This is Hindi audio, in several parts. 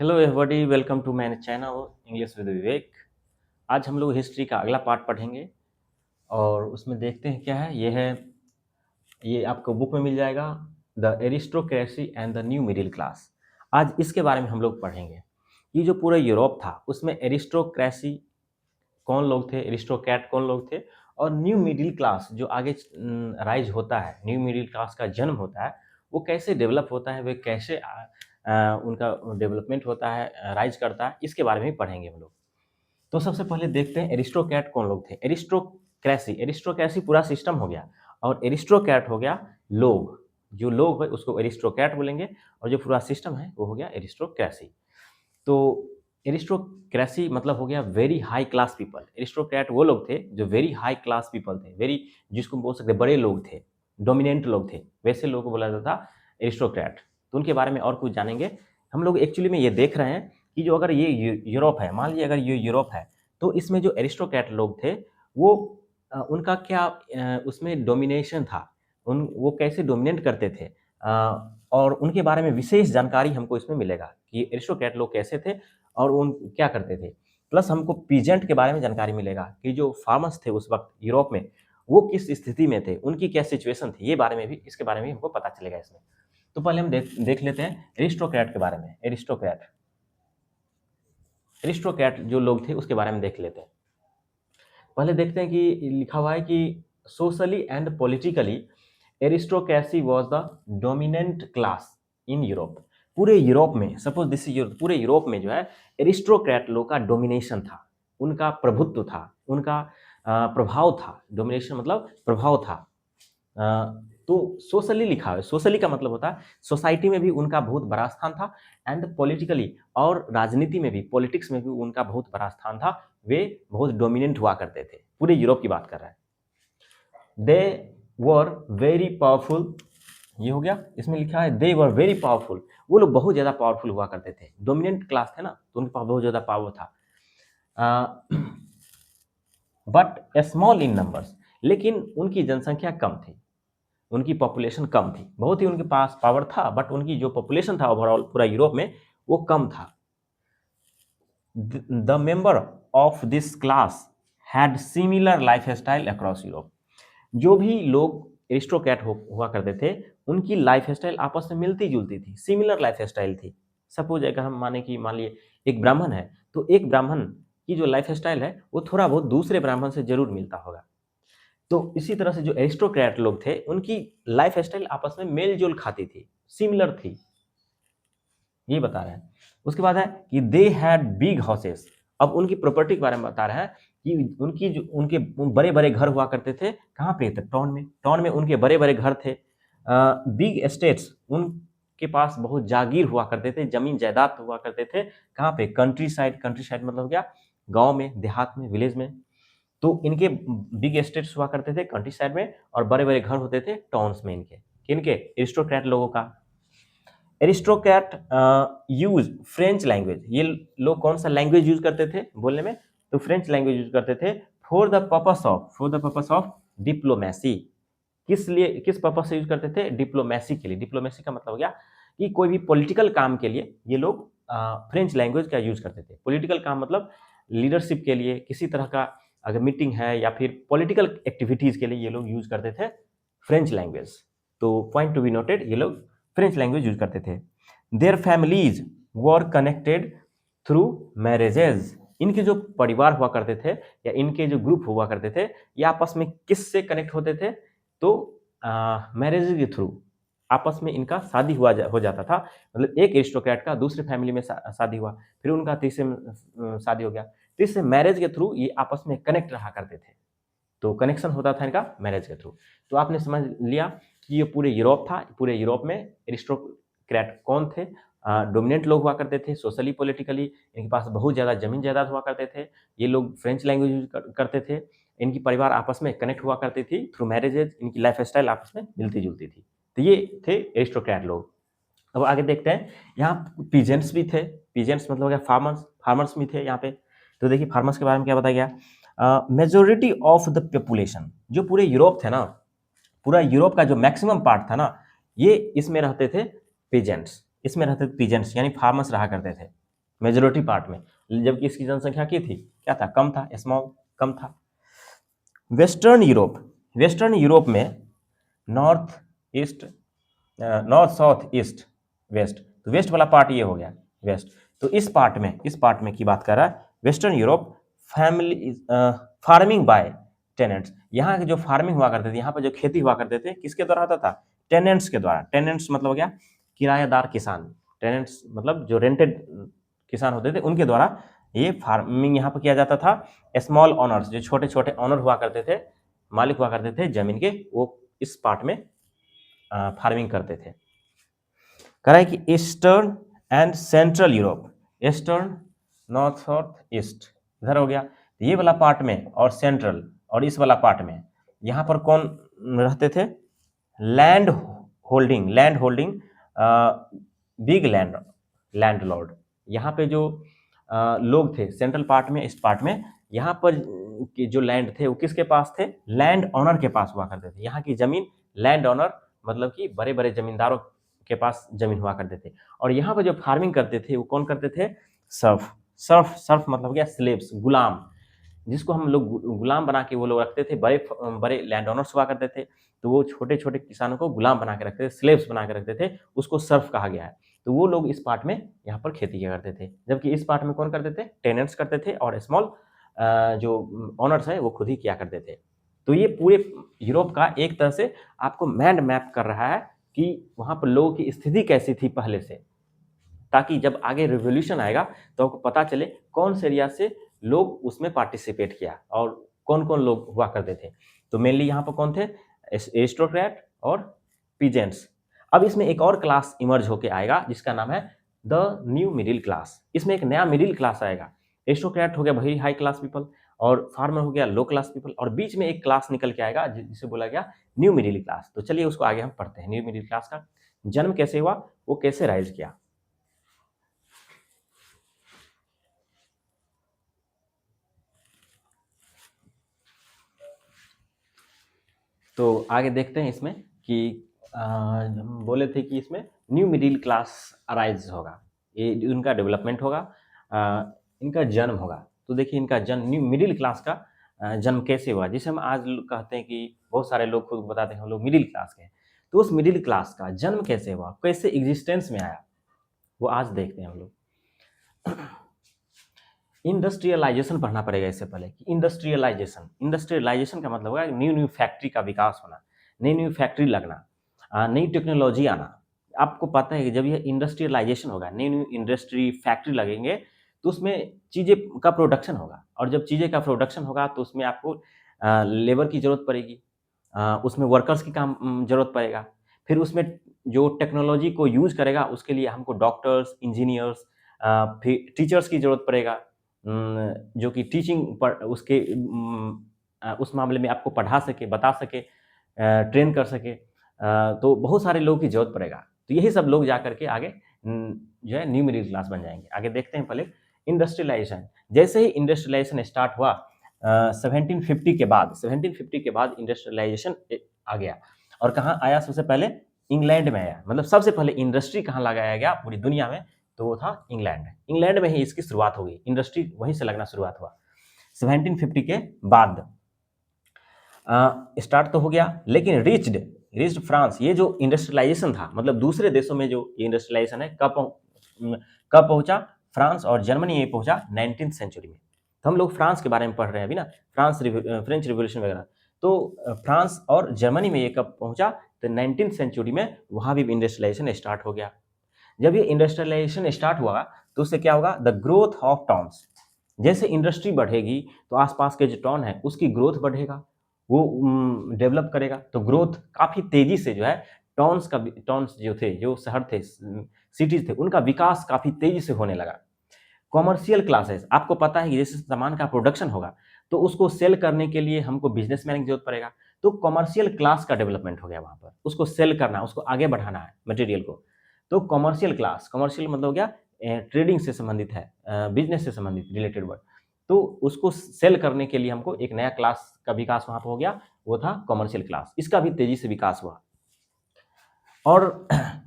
Hello everybody, welcome to my channel English with Vivek. आज हम लोग हिस्ट्री का अगला पार्ट पढ़ेंगे और उसमें देखते हैं क्या है। ये आपको बुक में मिल जाएगा, the aristocracy and the new middle class. आज इसके बारे में हम लोग पढ़ेंगे। ये जो पूरा यूरोप था उसमें एरिस्टोक्रेसी कौन लोग थे, एरिस्टोक्रेट कौन लोग थे, और न्यू मिडिल क्लास जो आगे राइज होता है, न्यू मिडिल क्लास का जन्म होता है, वो कैसे डेवलप होता है, वे कैसे उनका डेवलपमेंट होता है, राइज करता है, इसके बारे में भी पढ़ेंगे हम लोग। तो सबसे पहले देखते हैं एरिस्टोक्रेट कौन लोग थे। एरिस्टोक्रेसी एरिस्टोक्रेसी पूरा सिस्टम हो गया, और एरिस्टोक्रेट हो गया लोग। जो लोग है उसको एरिस्टोक्रेट बोलेंगे, और जो पूरा सिस्टम है वो हो गया एरिस्टोक्रेसी। तो एरिस्टोक्रेसी मतलब हो गया very high class people. Aristocrat वो लोग थे जो वेरी हाई क्लास पीपल थे, वेरी, जिसको बोल सकते बड़े लोग थे, डोमिनेंट लोग थे, वैसे लोगों को बोला जाता था एरिस्टोक्रेट। तो उनके बारे में और कुछ जानेंगे हम लोग। एक्चुअली में ये देख रहे हैं कि जो अगर ये यूरोप है, मान लीजिए अगर ये यूरोप है, तो इसमें जो एरिस्टोक्रेट लोग थे वो उनका क्या उसमें डोमिनेशन था, वो कैसे डोमिनेट करते थे, और उनके बारे में विशेष जानकारी हमको इसमें मिलेगा कि एरिस्टोक्रेट लोग कैसे थे और उन क्या करते थे। प्लस हमको पीजेंट के बारे में जानकारी मिलेगा कि जो फार्मर्स थे उस वक्त यूरोप में, वो किस स्थिति में थे, उनकी क्या सिचुएशन थी, ये बारे में भी, इसके बारे में भी हमको पता चलेगा इसमें। तो पहले हम देख लेते हैं एरिस्टोक्रेट के बारे में। एरिस्टोक्रेट जो लोग थे उसके बारे में देख लेते हैं। पहले देखते हैं कि लिखा हुआ है कि socially and politically aristocracy was the dominant class in Europe. पूरे यूरोप में, सपोज दिस इज यूरोप, पूरे यूरोप में जो है एरिस्टोक्रेट लोग का डोमिनेशन था, उनका प्रभुत्व था, उनका प्रभाव था। डोमिनेशन मतलब प्रभाव था। तो सोशली लिखा है, सोशली का मतलब होता है सोसाइटी में भी उनका बहुत बड़ा स्थान था, एंड पॉलिटिकली, और राजनीति में भी, पॉलिटिक्स में भी उनका बहुत बड़ा स्थान था। वे बहुत डोमिनेंट हुआ करते थे। पूरे यूरोप की बात कर रहे हैं। दे वर वेरी पावरफुल, ये हो गया। इसमें लिखा है दे वर वेरी पावरफुल, वो लोग बहुत ज़्यादा पावरफुल हुआ करते थे। डोमिनेंट क्लास थे ना, तो उनके पास बहुत ज़्यादा पावर था। बट स्मॉल इन नंबर्स, लेकिन उनकी जनसंख्या कम थी, उनकी पॉपुलेशन कम थी। बहुत ही उनके पास पावर था, बट उनकी जो पॉपुलेशन था ओवरऑल पूरा यूरोप में, वो कम था। The member of this class had similar life style across Europe. जो भी लोग एरिस्टोक्रेट हुआ करते थे, उनकी लाइफ स्टाइल आपस में मिलती जुलती थी, सिमिलर लाइफ स्टाइल थी। सपोज अगर हम मान लिए एक ब्राह्मण है, तो एक ब्राह्मण की जो लाइफ स्टाइल है वो थोड़ा बहुत दूसरे ब्राह्मण से जरूर मिलता होगा। तो इसी तरह से जो एरिस्टोक्रेट लोग थे, उनकी लाइफ स्टाइल आपस में मेल जोल खाती थी, सिमिलर थी, ये बता रहे हैं। उसके बाद है कि दे हैड बिग हाउसेस। अब उनकी प्रॉपर्टी के बारे में बता रहे हैं कि उनके बड़े बड़े घर हुआ करते थे। कहाँ पे? टाउन में उनके बड़े बड़े घर थे। बिग एस्टेट्स, उनके पास बहुत जागीर हुआ करते थे, जमीन जायदाद हुआ करते थे। कहाँ पे? कंट्री साइड मतलब क्या? गाँव में, देहात में, विलेज में। तो इनके बिग एस्टेट्स हुआ करते थे कंट्री साइड में, और बड़े बड़े घर होते थे टाउन्स में इनके। किनके? एरिस्टोक्रेट लोगों का। Aristocrat use French language. ये लोग कौन सा लैंग्वेज यूज करते थे बोलने में? तो फ्रेंच लैंग्वेज यूज करते थे for the purpose of diplomacy. किस पर्पस से यूज करते थे? डिप्लोमेसी के लिए। डिप्लोमेसी का मतलब हो गया कि कोई भी पॉलिटिकल काम के लिए ये लोग फ्रेंच लैंग्वेज का यूज करते थे। पॉलिटिकल काम मतलब लीडरशिप के लिए, किसी तरह का अगर मीटिंग है या फिर पॉलिटिकल एक्टिविटीज के लिए ये लोग यूज करते थे फ्रेंच लैंग्वेज। तो पॉइंट टू बी नोटेड, ये लोग फ्रेंच लैंग्वेज यूज करते थे। Their families were connected through marriages. इनके जो परिवार हुआ करते थे या इनके जो ग्रुप हुआ करते थे, ये आपस में किससे कनेक्ट होते थे? तो मैरिज के थ्रू आपस में इनका शादी हो जाता था। मतलब एक एरिस्टोक्रेट का दूसरे फैमिली में शादी हुआ, फिर उनका तीसरे में शादी हो गया। तो इससे मैरिज के थ्रू ये आपस में कनेक्ट रहा करते थे। तो कनेक्शन होता था इनका मैरिज के थ्रू। तो आपने समझ लिया कि ये पूरे यूरोप था। पूरे यूरोप में एरिस्टोक्रेट कौन थे? डोमिनेंट लोग हुआ करते थे, सोशली पॉलिटिकली। इनके पास बहुत ज़्यादा जमीन जायदाद हुआ करते थे। ये लोग फ्रेंच लैंग्वेज यूज करते थे। इनकी परिवार आपस में कनेक्ट हुआ करती थी थ्रू मैरिजेज। इनकी लाइफ स्टाइल आपस में मिलती जुलती थी। तो ये थे एरिस्टोक्रेट लोग। अब आगे देखते हैं, यहाँ पीजेंट्स भी थे। पीजेंट्स मतलब क्या? फार्मर्स भी थे यहाँ पे। तो देखिए फार्मर्स के बारे में क्या बताया गया। मेजोरिटी ऑफ द पॉपुलेशन, जो पूरे यूरोप थे ना, पूरा यूरोप का जो मैक्सिमम पार्ट था ना, ये इसमें रहते थे पीजेंट्स। इसमें रहते थे पीजेंट्स, यानी फार्मर्स रहा करते थे। मेजोरिटी पार्ट में, जबकि इसकी जनसंख्या की थी, क्या था, कम था, स्मॉल, कम था। वेस्टर्न यूरोप में north east, north south east west, तो वेस्ट वाला पार्ट ये हो गया वेस्ट। तो इस पार्ट में की बात कर रहा है western Europe, family farming by tenants. यहाँ की जो फार्मिंग हुआ करते थे, यहाँ पर जो खेती हुआ करते थे, किसके द्वारा होता था, टेनेंट्स के द्वारा। टेनेंट्स मतलब हो गया किराएदार किसान, टेनेंट्स मतलब जो रेंटेड किसान होते थे उनके द्वारा ये फार्मिंग यहाँ पर किया जाता था। स्मॉल ऑनर्स, जो छोटे छोटे ऑनर हुआ करते थे, मालिक हुआ करते थे जमीन के, वो इस पार्ट में फार्मिंग करते थे। कह रहा है कि eastern and central Europe, eastern, north south east इधर हो गया, ये वाला पार्ट में, और सेंट्रल और इस वाला पार्ट में यहाँ पर कौन रहते थे, लैंड होल्डिंग बिग लैंडलॉर्ड। यहाँ पे जो लोग थे सेंट्रल पार्ट में, इस पार्ट में, यहाँ पर के जो लैंड थे वो किसके पास थे, लैंड ऑनर के पास हुआ करते थे। यहाँ की जमीन लैंड ऑनर मतलब कि बड़े बड़े जमींदारों के पास जमीन हुआ करते थे। और यहाँ पर जो फार्मिंग करते थे वो कौन करते थे, सर्फ मतलब हो गया स्लेव्स, गुलाम, जिसको हम लोग गुलाम बना के वो लोग रखते थे, बड़े बड़े लैंड ऑनर्स हुआ करते थे, तो वो छोटे छोटे किसानों को गुलाम बना के रखते थे, स्लेव्स बना के रखते थे, उसको सर्फ कहा गया है। तो वो लोग इस पार्ट में यहाँ पर खेती किया करते थे, जबकि इस पार्ट में कौन करते थे, टेनेंट्स करते थे, और स्मॉल जो ऑनर्स है वो खुद ही किया करते थे। तो ये पूरे यूरोप का एक तरह से आपको माइंड मैप कर रहा है कि वहाँ पर लोगों की स्थिति कैसी थी पहले से, ताकि जब आगे रिवोल्यूशन आएगा तो आपको पता चले कौन से एरिया से लोग उसमें पार्टिसिपेट किया और कौन कौन लोग हुआ करते थे। तो मेनली यहाँ पर कौन थे, एरिस्टोक्रेट और पीजेंट्स। अब इसमें एक और क्लास इमर्ज होके आएगा जिसका नाम है द न्यू मिडिल क्लास। इसमें एक नया मिडिल क्लास आएगा। एरिस्टोक्रेट हो गया वेरी हाई क्लास पीपल, और फार्मर हो गया लो क्लास पीपल, और बीच में एक क्लास निकल के आएगा जिसे बोला गया न्यू मिडिल क्लास। तो चलिए उसको आगे हम पढ़ते हैं। न्यू मिडिल क्लास का जन्म कैसे हुआ, वो कैसे राइज किया। तो आगे देखते हैं इसमें कि हम बोले थे कि इसमें न्यू मिडिल क्लास अराइज होगा, ये उनका डेवलपमेंट होगा, इनका जन्म होगा। तो देखिए इनका जन्म, न्यू मिडिल क्लास का जन्म कैसे हुआ, जिसे हम आज कहते हैं कि बहुत सारे लोग खुद बताते हैं हम लोग मिडिल क्लास के हैं। तो उस मिडिल क्लास का जन्म कैसे हुआ, कैसे एग्जिस्टेंस में आया, वो आज देखते हैं हम लोग। इंडस्ट्रियलाइजेशन पढ़ना पड़ेगा इससे पहले कि इंडस्ट्रियलाइजेशन का मतलब होगा न्यू न्यू फैक्ट्री का विकास होना, नई न्यू फैक्ट्री लगना, नई टेक्नोलॉजी आना। आपको पता है कि जब यह इंडस्ट्रियलाइजेशन होगा, नई न्यू इंडस्ट्री फैक्ट्री लगेंगे, तो उसमें चीज़ें का प्रोडक्शन होगा, और जब चीज़ें का प्रोडक्शन होगा तो उसमें आपको लेबर की ज़रूरत पड़ेगी, उसमें वर्कर्स की काम ज़रूरत पड़ेगा। फिर उसमें जो टेक्नोलॉजी को यूज़ करेगा उसके लिए हमको डॉक्टर्स, इंजीनियर्स, फिर टीचर्स की ज़रूरत पड़ेगा, जो कि टीचिंग पर उसके उस मामले में आपको पढ़ा सके, बता सके, ट्रेन कर सके, तो बहुत सारे लोगों की ज़रूरत पड़ेगा। तो यही सब लोग जा कर के आगे जो है न्यू मिडिल क्लास बन जाएंगे। आगे देखते हैं पहले इंडस्ट्रियलाइजेशन। जैसे ही इंडस्ट्रियलाइजेशन स्टार्ट हुआ 1750 के बाद इंडस्ट्रियलाइजेशन आ गया। और कहाँ आया, सबसे पहले इंग्लैंड में आया। मतलब सबसे पहले इंडस्ट्री कहाँ लगाया गया पूरी दुनिया में, तो वो था इंग्लैंड। इंग्लैंड में ही इसकी शुरुआत हो गई, इंडस्ट्री वहीं से लगना शुरुआत हुआ 1750 के बाद। स्टार्ट तो हो गया, लेकिन रिच्ड फ्रांस। ये जो इंडस्ट्रियलाइजेशन था, मतलब दूसरे देशों में जो इंडस्ट्रियलाइजेशन है, कब पहुंचा, फ्रांस और जर्मनी में पहुंचा 19th सेंचुरी में। तो हम लोग फ्रांस के बारे में पढ़ रहे हैं अभी ना, फ्रेंच रिवोल्यूशन वगैरह। तो फ्रांस और जर्मनी में ये कब पहुंचा, तो 19th सेंचुरी में वहां भी इंडस्ट्रियलाइजेशन स्टार्ट हो गया। जब ये इंडस्ट्रियलाइजेशन स्टार्ट हुआ तो उससे क्या होगा, द ग्रोथ ऑफ टाउन्स। जैसे इंडस्ट्री बढ़ेगी तो आसपास के जो टाउन है उसकी ग्रोथ बढ़ेगा, वो डेवलप करेगा। तो ग्रोथ काफ़ी तेज़ी से जो है टाउन्स जो थे, जो शहर थे, सिटीज़ थे, उनका विकास काफ़ी तेज़ी से होने लगा। कॉमर्शियल क्लासेस, आपको पता है कि जैसे सामान का प्रोडक्शन होगा तो उसको सेल करने के लिए हमको बिजनेसमैन की जरूरत पड़ेगा। तो कॉमर्शियल क्लास का डेवलपमेंट हो गया वहाँ पर, उसको सेल करना, उसको आगे बढ़ाना है मटेरियल को। तो कॉमर्शियल क्लास, कॉमर्शियल मतलब हो गया ट्रेडिंग से संबंधित है, बिजनेस से संबंधित रिलेटेड वर्ड। तो उसको सेल करने के लिए हमको एक नया क्लास का विकास वहाँ पर हो गया, वो था कॉमर्शियल क्लास। इसका भी तेजी से विकास हुआ। और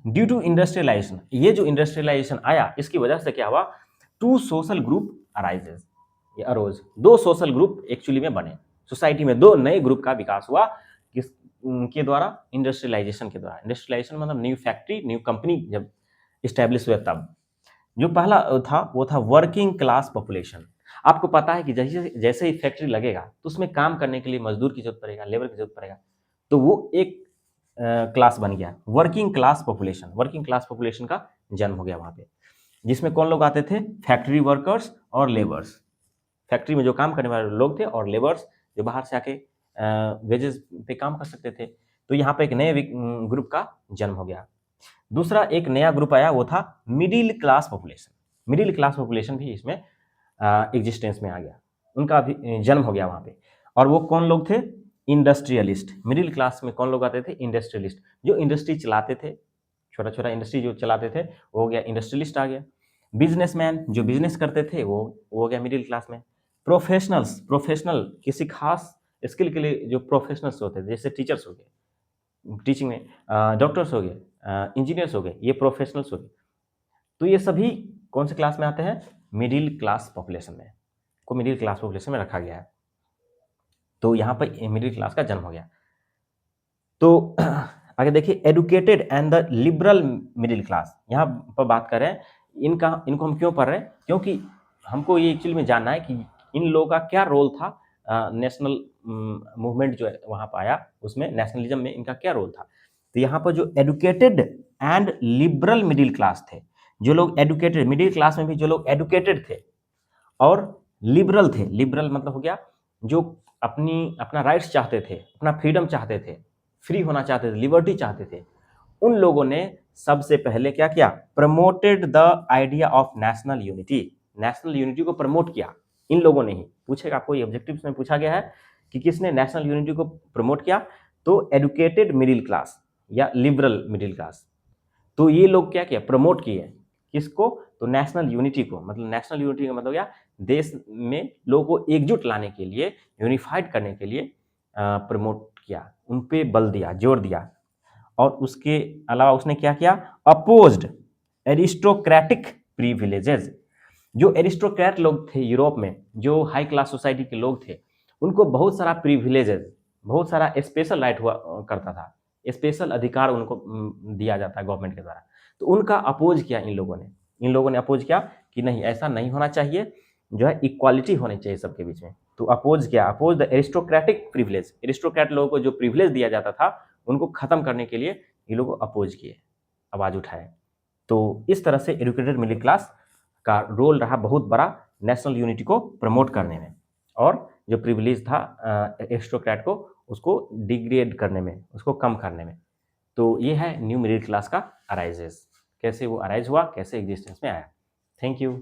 ड्यू टू इंडस्ट्रियलाइजेशन, ये जो इंडस्ट्रियलाइजेशन आया इसकी वजह से क्या हुआ, टू सोशल ग्रुप अराइजेस, ये अरोज, दो सोशल ग्रुप एक्चुअली में बने, सोसाइटी में दो नए ग्रुप का विकास हुआ, किस के द्वारा? इंडस्ट्रियलाइजेशन के द्वारा। इंडस्ट्रियलाइजेशन मतलब न्यू फैक्ट्री, न्यू कंपनी जब इस्टेब्लिश हुए तब। जो पहला था वो था वर्किंग क्लास पॉपुलेशन। आपको पता है कि जैसे जैसे ही फैक्ट्री लगेगा तो उसमें काम करने के लिए मजदूर की जरूरत पड़ेगा, लेबर की जरूरत पड़ेगा, तो वो एक क्लास बन गया, working class population. Working class population का जन्म हो गया वहां पे, जिसमें कौन लोग आते थे? फैक्ट्री वर्कर्स और लेबर्स। फैक्ट्री में जो काम करने वाले लोग थे और लेबर्स जो बाहर से आके वेजेस पे काम कर सकते थे। तो यहाँ पे एक नए ग्रुप का जन्म हो गया। दूसरा एक नया ग्रुप आया, वो था middle class population. Middle class population भी इसमें एग्जिस्टेंस में आ गया, उनका भी जन्म हो गया वहाँ पे। और वो कौन लोग थे? इंडस्ट्रियलिस्ट। मिडिल क्लास में कौन लोग आते थे? इंडस्ट्रियलिस्ट, जो इंडस्ट्री चलाते थे, छोटा छोटा इंडस्ट्री जो चलाते थे वो हो गया, इंडस्ट्रियलिस्ट आ गया। बिजनेसमैन जो बिजनेस करते थे वो हो गया मिडिल क्लास में। प्रोफेशनल्स, प्रोफेशनल किसी खास स्किल के लिए जो प्रोफेशनल्स होते थे, जैसे टीचर्स हो गए, टीचिंग में डॉक्टर्स हो गए, इंजीनियर्स हो गए, ये प्रोफेशनल्स हो गए। तो ये सभी कौन से क्लास में आते हैं? मिडिल क्लास पॉपुलेशन में, को मिडिल क्लास पॉपुलेशन में रखा गया है। तो यहाँ पर मिडिल क्लास का जन्म हो गया। तो आगे देखिए, educated and the liberal middle class, यहाँ पर बात कर रहे हैं इनको हम क्यों पढ़ रहे हैं? क्योंकि हमको ये एक्चुअली में जानना है कि इन लोगों का क्या रोल था नेशनल मूवमेंट जो वहाँ पर आया, उसमें नेशनलिज्म में इनका क्या रोल था। तो यहाँ पर जो educated and liberal middle class थे, जो लोग एडुकेटेड, मिडिल क्लास में भी जो लोग एडुकेटेड थे और लिबरल थे, लिबरल मतलब हो गया जो अपना राइट्स चाहते थे, अपना फ्रीडम चाहते थे, फ्री होना चाहते थे, लिबर्टी चाहते थे, उन लोगों ने सबसे पहले क्या किया? Promoted the idea of national unity. National unity को प्रमोट किया इन लोगों ने ही। पूछेगा कोई ऑब्जेक्टिव्स में पूछा गया है कि किसने नेशनल यूनिटी को प्रमोट किया, तो एडुकेटेड मिडिल क्लास या लिबरल मिडिल क्लास। तो ये लोग क्या किया? प्रमोट किए किसको? तो नेशनल यूनिटी को। मतलब नेशनल यूनिटी का मतलब क्या? देश में लोगों को एकजुट लाने के लिए, यूनिफाइड करने के लिए प्रमोट किया, उन पे बल दिया, जोर दिया। और उसके अलावा उसने क्या किया? Opposed aristocratic privileges. जो एरिस्टोक्रेट लोग थे यूरोप में, जो हाई क्लास सोसाइटी के लोग थे, उनको बहुत सारा प्रिविलेजेस, बहुत सारा स्पेशल राइट हुआ करता था, स्पेशल अधिकार उनको दिया जाता है गवर्नमेंट के द्वारा। तो उनका अपोज किया इन लोगों ने अपोज किया कि नहीं, ऐसा नहीं होना चाहिए, जो है इक्वालिटी होनी चाहिए सबके बीच में। तो अपोज किया, oppose the aristocratic privilege. Aristocrat लोगों को जो प्रिविलेज दिया जाता था उनको खत्म करने के लिए ये लोग अपोज किए, आवाज उठाए। तो इस तरह से एजुकेटेड मिडिल क्लास का रोल रहा बहुत बड़ा नेशनल यूनिटी को प्रमोट करने में, और जो प्रिविलेज था एरिस्टोक्रेट को, उसको डिग्रेड करने में, उसको कम करने में। तो ये है न्यू मिडिल क्लास का अराइजेस, कैसे वो अराइज हुआ, कैसे एग्जिस्टेंस में आया। Thank you.